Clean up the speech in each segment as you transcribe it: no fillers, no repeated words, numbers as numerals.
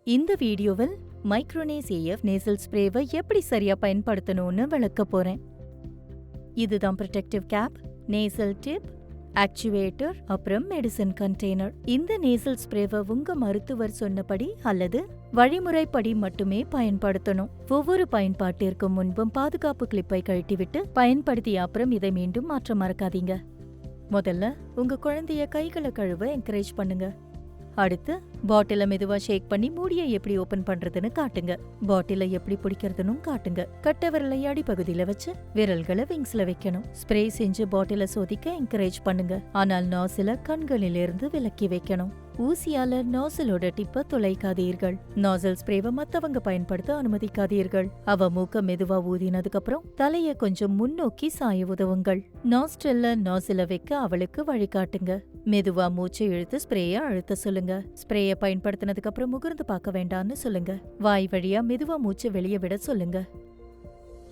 இந்த வீடியோவில் மைக்ரோனேஸ் AF nasal ஸ்ப்ரேவை எப்படி சரியா பயன்படுத்தணும்னு விளக்க போறேன். இதுதான் protective cap, nasal tip, actuator, அப்புறம் மெடிசன் கண்டெய்னர். இந்த நேசல் ஸ்ப்ரேவை உங்க மருத்துவர் சொன்னபடி அல்லது வழிமுறைப்படி மட்டுமே பயன்படுத்தணும். ஒவ்வொரு பயன்பாட்டிற்கும் முன்பும் பாதுகாப்பு கிளிப்பை கழட்டிவிட்டு பயன்படுத்திய அப்புறம் இதை மீண்டும் மாற்ற மறக்காதீங்க. முதல்ல உங்க குழந்தைய கைகளை கழுவ என்கரேஜ் பண்ணுங்க. அடுத்து பாட்டில மெதுவா ஷேக் பண்ணி மூடியை எப்படி ஓபன் பண்றதுன்னு காட்டுங்க. பாட்டில எப்படி பிடிக்கிறதுன்னு காட்டுங்க. கட்டை விரலை அடிப்பகுதியில வச்சு விரல்களை விங்ஸ்ல வைக்கணும். ஸ்ப்ரே செஞ்சு பாட்டில சோதிக்க என்கரேஜ் பண்ணுங்க. ஆனால் நாசில கண்களிலிருந்து விலக்கி வைக்கணும். ஊசியால நாசலோட டிப்ப துளைக்காதீர்கள். நாசல் ஸ்ப்ரேவை மத்தவங்க பயன்படுத்த அனுமதிக்காதீர்கள். அவ மூக்க மெதுவா ஊதினதுக்கு அப்புறம் தலைய கொஞ்சம் முன்னோக்கி சாய உதவுங்கள். நாஸ்ட்ரல்ல நாசில வைக்க அவளுக்கு வழிகாட்டுங்க. மெதுவா மூச்சை இழுத்து ஸ்ப்ரேய அழுத்த சொல்லுங்க. ஸ்ப்ரேய பயன்படுத்தினதுக்கு அப்புறம் முகர்ந்து பார்க்க வேண்டாம்னு சொல்லுங்க. வாய் வழியா மெதுவா மூச்சு வெளியே விட சொல்லுங்க.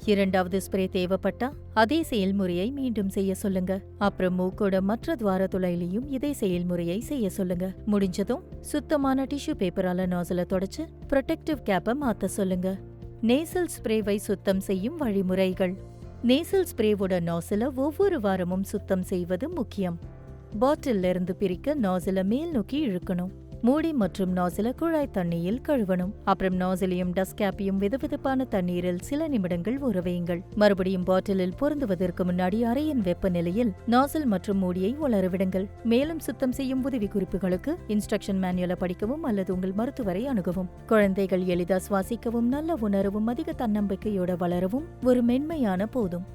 இரண்டாவது ஸ்ப்ரே தேவைப்பட்டா அதே செயல்முறையை மீண்டும் செய்ய சொல்லுங்க. அப்புறம் மூக்கோட மற்ற துவார துளையிலையும் இதே செயல்முறையை செய்ய சொல்லுங்க. முடிஞ்சதும் சுத்தமான டிஷ்யூ பேப்பரால நாசல தொடச்சு ப்ரொடெக்டிவ் கேப்பை மாத்த சொல்லுங்க. நேசல் ஸ்ப்ரேவை சுத்தம் செய்யும் வழிமுறைகள். நேசல் ஸ்ப்ரேவோட நாசல ஒவ்வொரு வாரமும் சுத்தம் செய்வது முக்கியம். பாட்டில்ல இருந்து பிரிக்க நாசில மேல் நோக்கி இழுக்கணும். மூடி மற்றும் நாசில குழாய் தண்ணியில் கழுவணும். அப்புறம் நாசிலையும் டஸ்ட் கேப்பையும் வெதுவெதுப்பான தண்ணீரில் சில நிமிடங்கள் ஊற வையுங்கள். மறுபடியும் பாட்டிலில் பொருந்துவதற்கு முன்னாடி அறையின் வெப்பநிலையில் நாசில் மற்றும் மூடியை உலரவிடுங்கள். மேலும் சுத்தம் செய்யும் உதவி குறிப்புகளுக்கு இன்ஸ்ட்ரக்ஷன் மேனுவலை படிக்கவும் அல்லது உங்கள் மருத்துவரை அணுகவும். குழந்தைகள் எளிதா சுவாசிக்கவும் நல்ல உணரவும் அதிக தன்னம்பிக்கையோட வளரவும் ஒரு மென்மையான போதும்.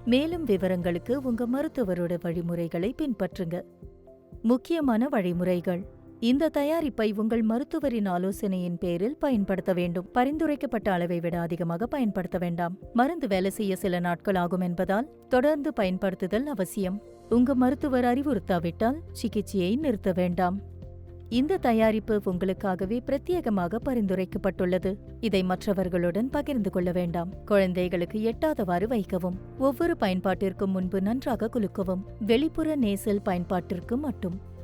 மேலும் விவரங்களுக்கு உங்க மருத்துவரோட வழிமுறைகளை பின்பற்றுங்க. முக்கியமான வழிமுறைகள். இந்த தயாரிப்பை உங்கள் மருத்துவரின் ஆலோசனையின் பேரில் பயன்படுத்த வேண்டும். பரிந்துரைக்கப்பட்ட அளவை விட அதிகமாக பயன்படுத்த வேண்டாம். மருந்து வேலை செய்ய சில நாட்கள் ஆகும் என்பதால் தொடர்ந்து பயன்படுத்துதல் அவசியம். உங்க மருத்துவர் அறிவுறுத்தாவிட்டால் சிகிச்சையை நிறுத்த வேண்டாம். இந்த தயாரிப்பு உங்களுக்காகவே பிரத்யேகமாக பரிந்துரைக்கப்பட்டுள்ளது. இதை மற்றவர்களுடன் பகிர்ந்து கொள்ள வேண்டாம். குழந்தைகளுக்கு எட்டாதவாறு வைக்கவும். ஒவ்வொரு பயன்பாட்டிற்கும் முன்பு நன்றாக குலுக்கவும். வெளிப்புற நேசல் பயன்பாட்டிற்கு மட்டும்.